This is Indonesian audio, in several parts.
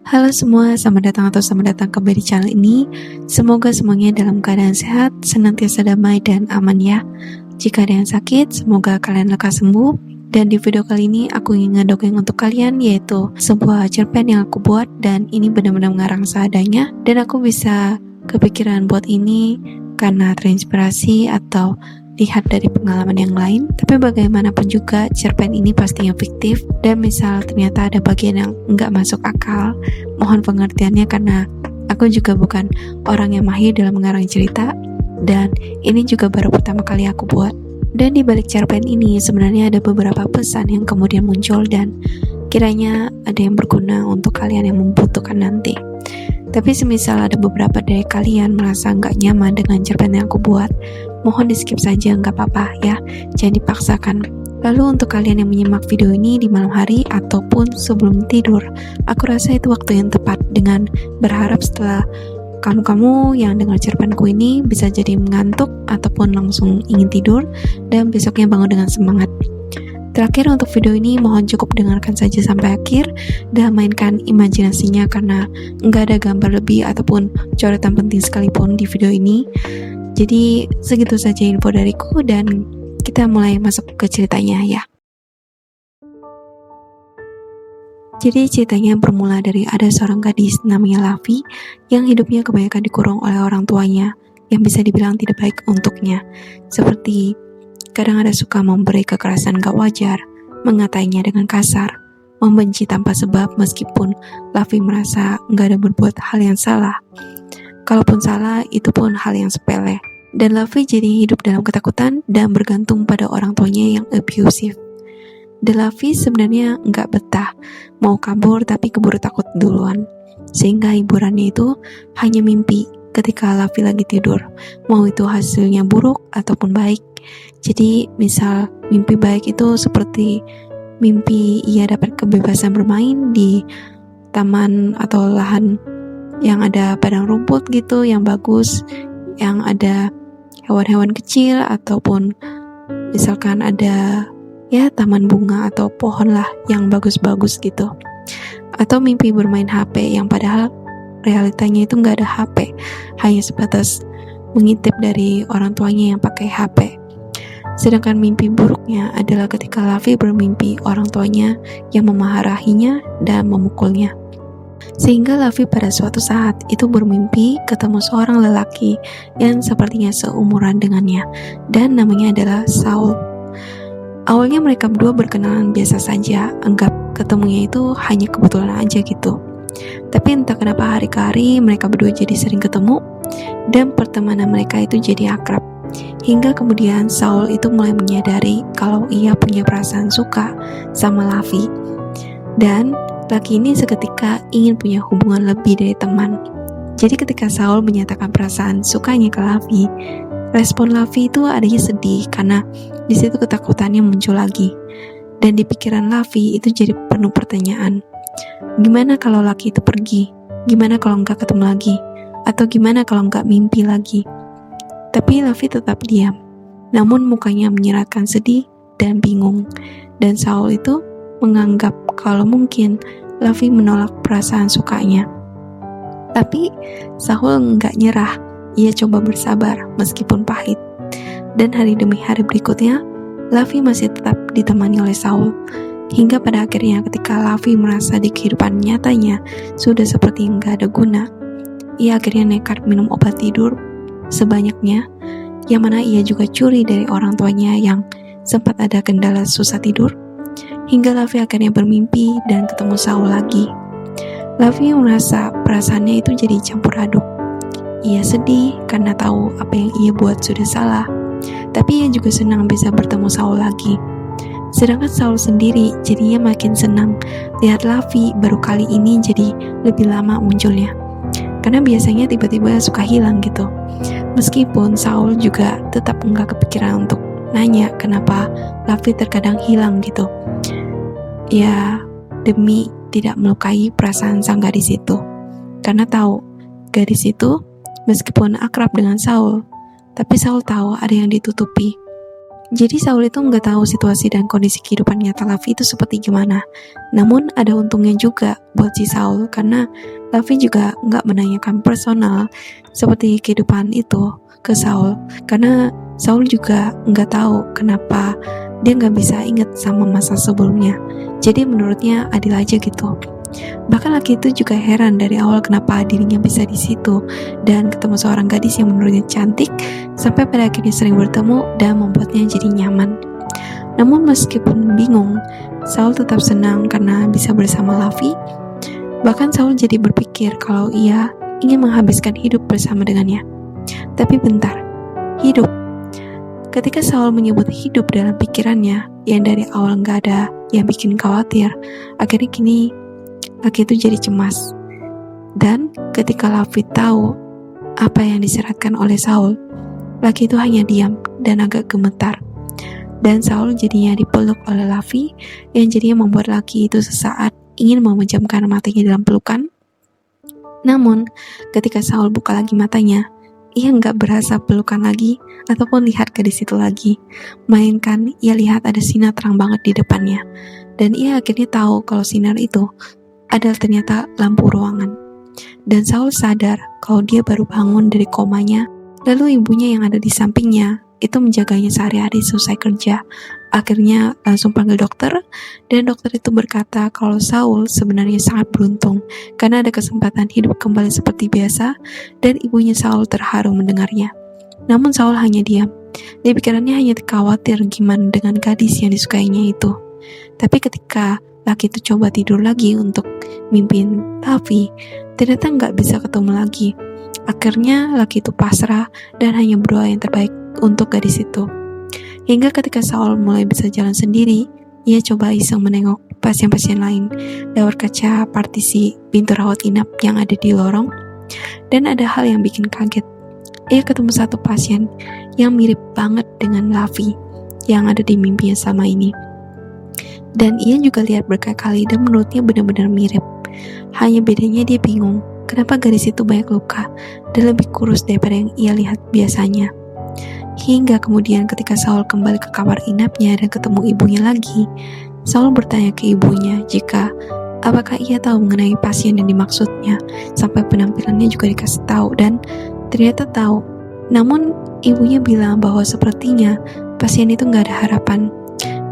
Halo semua, selamat datang kembali di channel ini. Semoga semuanya dalam keadaan sehat, senantiasa damai dan aman ya. Jika ada yang sakit, semoga kalian lekas sembuh. Dan di video kali ini aku ingin ngedongeng untuk kalian, yaitu sebuah cerpen yang aku buat, dan ini benar-benar mengarang seadanya. Dan aku bisa kepikiran buat ini karena terinspirasi atau lihat dari pengalaman yang lain. Tapi bagaimanapun juga cerpen ini pastinya fiktif, dan misal ternyata ada bagian yang nggak masuk akal, mohon pengertiannya karena aku juga bukan orang yang mahir dalam mengarang cerita, dan ini juga baru pertama kali aku buat. Dan di balik cerpen ini sebenarnya ada beberapa pesan yang kemudian muncul dan kiranya ada yang berguna untuk kalian yang membutuhkan nanti. Tapi semisal ada beberapa dari kalian merasa nggak nyaman dengan cerpen yang aku buat, mohon di skip saja, nggak apa-apa ya, jangan dipaksakan. Lalu untuk kalian yang menyimak video ini di malam hari ataupun sebelum tidur, aku rasa itu waktu yang tepat, dengan berharap setelah kamu yang dengar cerpenku ini bisa jadi mengantuk ataupun langsung ingin tidur dan besoknya bangun dengan semangat. Terakhir untuk video ini mohon cukup dengarkan saja sampai akhir dan mainkan imajinasinya karena nggak ada gambar lebih ataupun coretan penting sekalipun di video ini. Jadi segitu saja info dariku dan kita mulai masuk ke ceritanya ya. Jadi ceritanya bermula dari ada seorang gadis namanya Lavi yang hidupnya kebanyakan dikurung oleh orang tuanya yang bisa dibilang tidak baik untuknya. Seperti kadang ada suka memberi kekerasan gak wajar, mengatainya dengan kasar, membenci tanpa sebab meskipun Lavi merasa gak ada berbuat hal yang salah. Kalaupun salah, itu pun hal yang sepele. Dan Lavi jadi hidup dalam ketakutan dan bergantung pada orang tuanya yang abusive. Dan Lavi sebenarnya gak betah, mau kabur tapi keburu takut duluan. Sehingga hiburannya itu hanya mimpi ketika Lavi lagi tidur, mau itu hasilnya buruk ataupun baik. Jadi misal mimpi baik itu seperti mimpi ia dapat kebebasan bermain di taman atau lahan yang ada padang rumput gitu yang bagus, yang ada hewan-hewan kecil ataupun misalkan ada ya taman bunga atau pohon lah yang bagus-bagus gitu. Atau mimpi bermain HP yang padahal realitanya itu nggak ada HP, hanya sebatas mengintip dari orang tuanya yang pakai HP. Sedangkan mimpi buruknya adalah ketika Lavi bermimpi orang tuanya yang memarahinya dan memukulnya. Sehingga Lavi pada suatu saat itu bermimpi ketemu seorang lelaki yang sepertinya seumuran dengannya dan namanya adalah Saul. Awalnya mereka berdua berkenalan biasa saja, anggap ketemunya itu hanya kebetulan aja gitu. Tapi entah kenapa hari ke hari mereka berdua jadi sering ketemu dan pertemanan mereka itu jadi akrab. Hingga kemudian Saul itu mulai menyadari kalau ia punya perasaan suka sama Lavi. Dan laki ini seketika ingin punya hubungan lebih dari teman. Jadi ketika Saul menyatakan perasaan sukanya ke Lavi, respon Lavi itu adanya sedih karena di situ ketakutannya muncul lagi. Dan di pikiran Lavi itu jadi penuh pertanyaan. Gimana kalau laki itu pergi? Gimana kalau nggak ketemu lagi? Atau gimana kalau nggak mimpi lagi? Tapi Lavi tetap diam. Namun mukanya menyeratkan sedih dan bingung. Dan Saul itu menganggap kalau mungkin Lavi menolak perasaan sukanya. Tapi Saul nggak nyerah. Ia coba bersabar meskipun pahit. Dan hari demi hari berikutnya, Lavi masih tetap ditemani oleh Saul. Hingga pada akhirnya ketika Lavi merasa di kehidupan nyatanya sudah seperti nggak ada guna, ia akhirnya nekat minum obat tidur sebanyaknya, yang mana ia juga curi dari orang tuanya yang sempat ada kendala susah tidur. Hingga Lavi akhirnya bermimpi dan ketemu Saul lagi. Lavi merasa perasaannya itu jadi campur aduk. Ia sedih karena tahu apa yang ia buat sudah salah, tapi ia juga senang bisa bertemu Saul lagi. Sedangkan Saul sendiri jadinya makin senang lihat Lavi baru kali ini jadi lebih lama munculnya. Karena biasanya tiba-tiba suka hilang gitu. Meskipun Saul juga tetap enggak kepikiran untuk nanya kenapa Lavi terkadang hilang gitu. Ya, demi tidak melukai perasaan sang gadis itu. Karena tahu, gadis itu meskipun akrab dengan Saul, tapi Saul tahu ada yang ditutupi. Jadi Saul itu nggak tahu situasi dan kondisi kehidupan nyata Lavi itu seperti gimana. Namun ada untungnya juga buat si Saul, karena Lavi juga nggak menanyakan personal seperti kehidupan itu ke Saul, karena Saul juga nggak tahu kenapa dia nggak bisa ingat sama masa sebelumnya. Jadi menurutnya adil aja gitu. Bahkan laki itu juga heran dari awal kenapa dirinya bisa di situ dan ketemu seorang gadis yang menurutnya cantik, sampai pada akhirnya sering bertemu dan membuatnya jadi nyaman. Namun meskipun bingung, Saul tetap senang karena bisa bersama Lavi. Bahkan Saul jadi berpikir kalau ia ingin menghabiskan hidup bersama dengannya. Tapi bentar, hidup. Ketika Saul menyebut hidup dalam pikirannya yang dari awal nggak ada yang bikin khawatir, akhirnya kini laki itu jadi cemas. Dan ketika Lavi tahu apa yang diseratkan oleh Saul, laki itu hanya diam dan agak gemetar. Dan Saul jadinya dipeluk oleh Lavi, yang jadinya membuat laki itu sesaat ingin memejamkan matanya dalam pelukan. Namun ketika Saul buka lagi matanya, ia nggak berasa pelukan lagi ataupun lihat ke di situ lagi, melainkan ia lihat ada sinar terang banget di depannya. Dan ia akhirnya tahu kalau sinar itu adalah ternyata lampu ruangan. Dan Saul sadar kalau dia baru bangun dari komanya, lalu ibunya yang ada di sampingnya itu menjaganya sehari-hari selesai kerja. Akhirnya langsung panggil dokter, dan dokter itu berkata kalau Saul sebenarnya sangat beruntung karena ada kesempatan hidup kembali seperti biasa, dan ibunya Saul terharu mendengarnya. Namun Saul hanya diam. Di pikirannya hanya khawatir gimana dengan gadis yang disukainya itu. Tapi ketika laki itu coba tidur lagi untuk mimpin Lavi, ternyata nggak bisa ketemu lagi. Akhirnya laki itu pasrah dan hanya berdoa yang terbaik untuk gadis itu. Hingga ketika Saul mulai bisa jalan sendiri, ia coba iseng menengok pasien-pasien lain lewat kaca partisi pintu rawat inap yang ada di lorong. Dan ada hal yang bikin kaget. Ia ketemu satu pasien yang mirip banget dengan Lavi yang ada di mimpinya selama ini. Dan ia juga lihat berkali-kali dan menurutnya benar-benar mirip. Hanya bedanya dia bingung kenapa gadis itu banyak luka dan lebih kurus daripada yang ia lihat biasanya. Hingga kemudian ketika Saul kembali ke kamar inapnya dan ketemu ibunya lagi, Saul bertanya ke ibunya apakah ia tahu mengenai pasien yang dimaksudnya, sampai penampilannya juga dikasih tahu, dan ternyata tahu. Namun ibunya bilang bahwa sepertinya pasien itu gak ada harapan,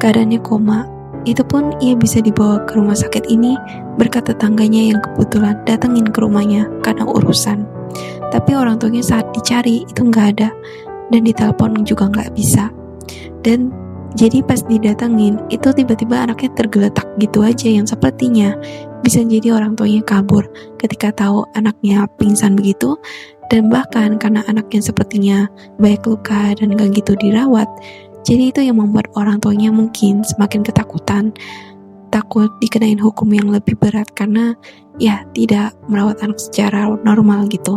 keadaannya koma. Itu pun ia bisa dibawa ke rumah sakit ini berkat tetangganya yang kebetulan datengin ke rumahnya karena urusan. Tapi orang tuanya saat dicari itu gak ada, dan ditelepon juga nggak bisa. Dan jadi pas didatengin itu tiba-tiba anaknya tergeletak gitu aja, yang sepertinya bisa jadi orang tuanya kabur ketika tahu anaknya pingsan begitu. Dan bahkan karena anaknya sepertinya banyak luka dan gak gitu dirawat, jadi itu yang membuat orang tuanya mungkin semakin ketakutan, takut dikenain hukum yang lebih berat karena ya tidak merawat anak secara normal gitu.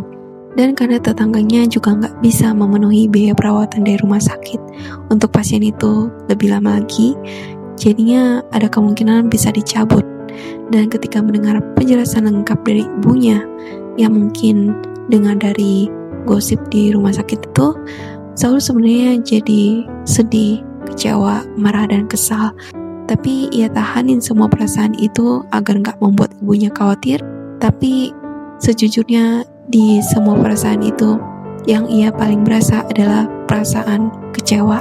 Dan karena tetangganya juga nggak bisa memenuhi biaya perawatan dari rumah sakit untuk pasien itu lebih lama lagi, jadinya ada kemungkinan bisa dicabut. Dan ketika mendengar penjelasan lengkap dari ibunya, yang mungkin dengar dari gosip di rumah sakit itu, Saul sebenarnya jadi sedih, kecewa, marah, dan kesal. Tapi ia tahanin semua perasaan itu agar nggak membuat ibunya khawatir. Tapi sejujurnya di semua perasaan itu, yang ia paling berasa adalah perasaan kecewa.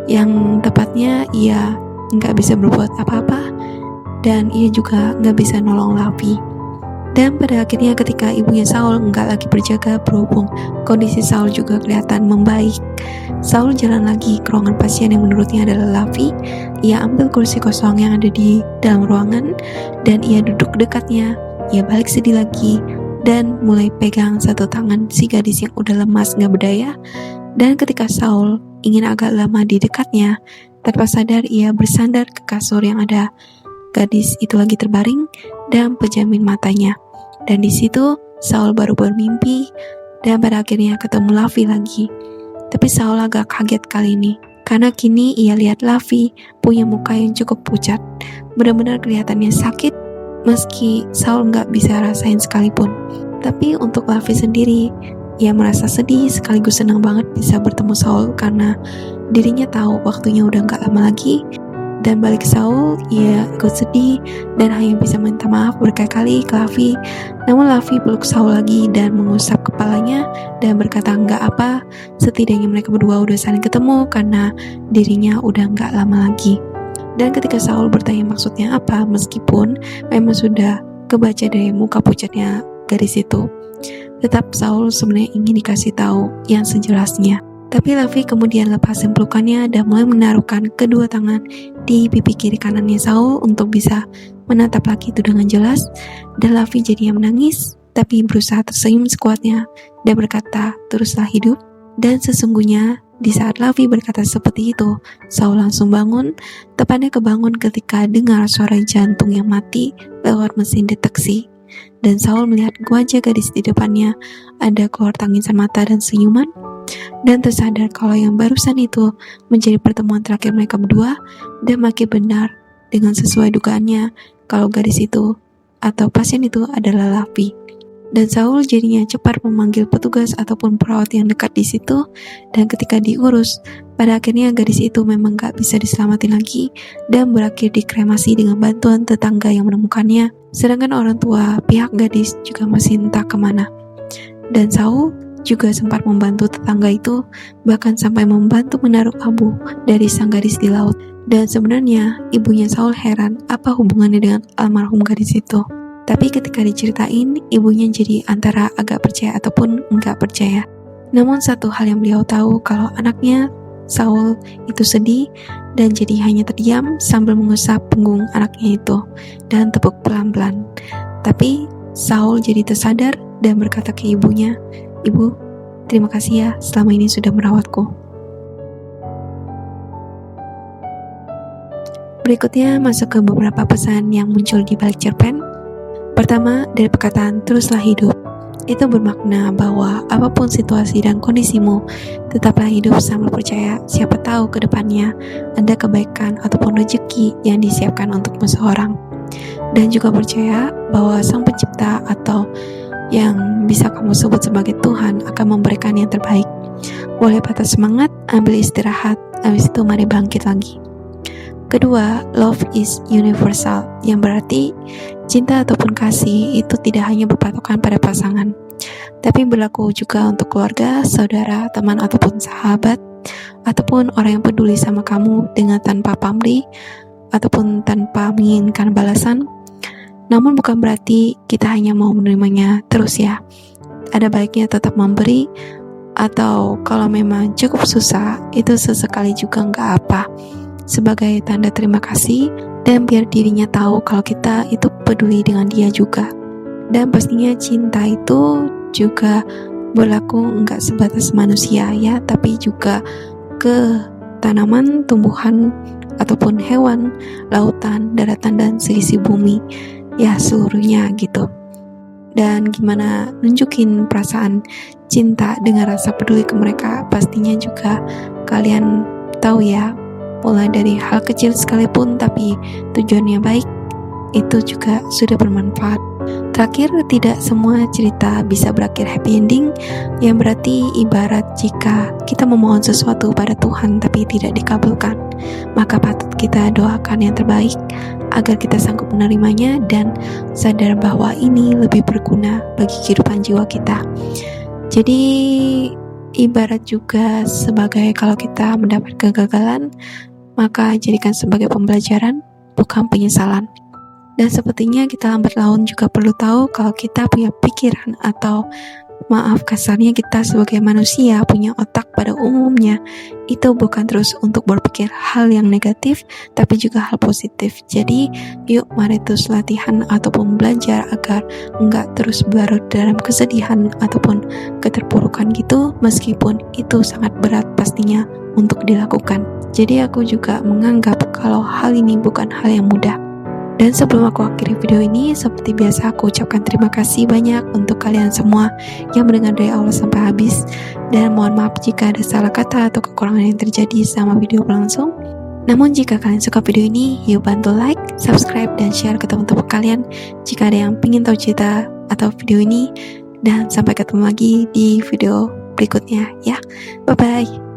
Yang tepatnya ia nggak bisa berbuat apa-apa, dan ia juga nggak bisa nolong Lavi. Dan pada akhirnya ketika ibunya Saul nggak lagi berjaga, berhubung kondisi Saul juga kelihatan membaik, Saul jalan lagi ke ruangan pasien yang menurutnya adalah Lavi. Ia ambil kursi kosong yang ada di dalam ruangan, dan ia duduk dekatnya. Ia balik sedih lagi dan mulai pegang satu tangan si gadis yang udah lemas gak berdaya. Dan ketika Saul ingin agak lama di dekatnya, tanpa sadar ia bersandar ke kasur yang ada gadis itu lagi terbaring dan pejamin matanya. Dan di situ Saul baru bermimpi dan pada akhirnya ketemu Lavi lagi. Tapi Saul agak kaget kali ini, karena kini ia lihat Lavi punya muka yang cukup pucat, benar-benar kelihatannya sakit, meski Saul nggak bisa rasain sekalipun. Tapi untuk Lavi sendiri, Ia merasa sedih sekaligus senang banget bisa bertemu Saul karena dirinya tahu waktunya udah gak lama lagi. Dan balik Saul, ia ikut sedih dan hanya bisa minta maaf berkali-kali ke Lavi. Namun Lavi peluk Saul lagi dan mengusap kepalanya dan berkata enggak apa, setidaknya mereka berdua udah saling ketemu karena dirinya udah gak lama lagi. Dan ketika Saul bertanya maksudnya apa, meskipun memang sudah kebaca dari muka pucatnya gadis itu, tetap Saul sebenarnya ingin dikasih tahu yang sejelasnya. Tapi Lavi kemudian lepasin pelukannya dan mulai menaruhkan kedua tangan di pipi kiri kanannya Saul untuk bisa menatap laki itu dengan jelas. Dan Lavi jadinya menangis, tapi berusaha tersenyum sekuatnya dan berkata, teruslah hidup. Dan sesungguhnya di saat Lavi berkata seperti itu, Saul langsung bangun. Tepatnya kebangun ketika dengar suara jantung yang mati lewat mesin deteksi. Dan Saul melihat wajah gadis di depannya, ada keluar tangisan mata dan senyuman. Dan tersadar kalau yang barusan itu menjadi pertemuan terakhir mereka berdua, dan makin benar dengan sesuai dugaannya kalau gadis itu atau pasien itu adalah Lavi. Dan Saul jadinya cepat memanggil petugas ataupun perawat yang dekat di situ, dan ketika diurus, pada akhirnya gadis itu memang gak bisa diselamatin lagi dan berakhir dikremasi dengan bantuan tetangga yang menemukannya, sedangkan orang tua pihak gadis juga masih entah kemana. Dan Saul juga sempat membantu tetangga itu, bahkan sampai membantu menaruh abu dari sang gadis di laut. Dan sebenarnya ibunya Saul heran apa hubungannya dengan almarhum gadis itu. Tapi ketika diceritain, ibunya jadi antara agak percaya ataupun enggak percaya. Namun satu hal yang beliau tahu kalau anaknya Saul itu sedih dan jadi hanya terdiam sambil mengusap punggung anaknya itu dan tepuk pelan-pelan. Tapi Saul jadi tersadar dan berkata ke ibunya, "Ibu, terima kasih ya selama ini sudah merawatku." Berikutnya masuk ke beberapa pesan yang muncul di balik cerpen. Pertama, dari perkataan teruslah hidup. Itu bermakna bahwa apapun situasi dan kondisimu, tetaplah hidup sambil percaya siapa tahu ke depannya ada kebaikan ataupun rezeki yang disiapkan untuk seseorang. Dan juga percaya bahwa Sang Pencipta atau yang bisa kamu sebut sebagai Tuhan akan memberikan yang terbaik. Boleh patah semangat, ambil istirahat, habis itu mari bangkit lagi. Kedua, love is universal, yang berarti cinta ataupun kasih itu tidak hanya berpatokan pada pasangan, tapi berlaku juga untuk keluarga, saudara, teman ataupun sahabat, ataupun orang yang peduli sama kamu dengan tanpa pamrih ataupun tanpa menginginkan balasan. Namun bukan berarti kita hanya mau menerimanya terus ya. Ada baiknya tetap memberi, atau kalau memang cukup susah, itu sesekali juga nggak apa, sebagai tanda terima kasih dan biar dirinya tahu kalau kita itu peduli dengan dia juga. Dan pastinya cinta itu juga berlaku nggak sebatas manusia ya, tapi juga ke tanaman, tumbuhan, ataupun hewan, lautan, daratan, dan seisi bumi. Ya seluruhnya gitu. Dan gimana nunjukin perasaan cinta dengan rasa peduli ke mereka, pastinya juga kalian tahu ya, mulai dari hal kecil sekalipun tapi tujuannya baik, itu juga sudah bermanfaat. Terakhir, tidak semua cerita bisa berakhir happy ending, yang berarti ibarat jika kita memohon sesuatu pada Tuhan tapi tidak dikabulkan, maka patut kita doakan yang terbaik agar kita sanggup menerimanya dan sadar bahwa ini lebih berguna bagi kehidupan jiwa kita. Jadi ibarat juga sebagai kalau kita mendapat kegagalan, maka jadikan sebagai pembelajaran, bukan penyesalan. Dan sepertinya kita lambat laun juga perlu tahu kalau kita punya pikiran atau maaf kasarnya kita sebagai manusia punya otak pada umumnya itu bukan terus untuk berpikir hal yang negatif tapi juga hal positif. Jadi yuk mari terus latihan ataupun belajar agar enggak terus berlarut dalam kesedihan ataupun keterpurukan gitu, meskipun itu sangat berat pastinya untuk dilakukan. Jadi aku juga menganggap kalau hal ini bukan hal yang mudah. Dan sebelum aku akhiri video ini, seperti biasa aku ucapkan terima kasih banyak untuk kalian semua yang mendengar dari awal sampai habis. Dan mohon maaf jika ada salah kata atau kekurangan yang terjadi selama video berlangsung. Namun jika kalian suka video ini, yuk bantu like, subscribe, dan share ke teman-teman kalian. Jika ada yang ingin tahu cerita atau video ini, Dan sampai ketemu lagi di video berikutnya ya. Bye-bye.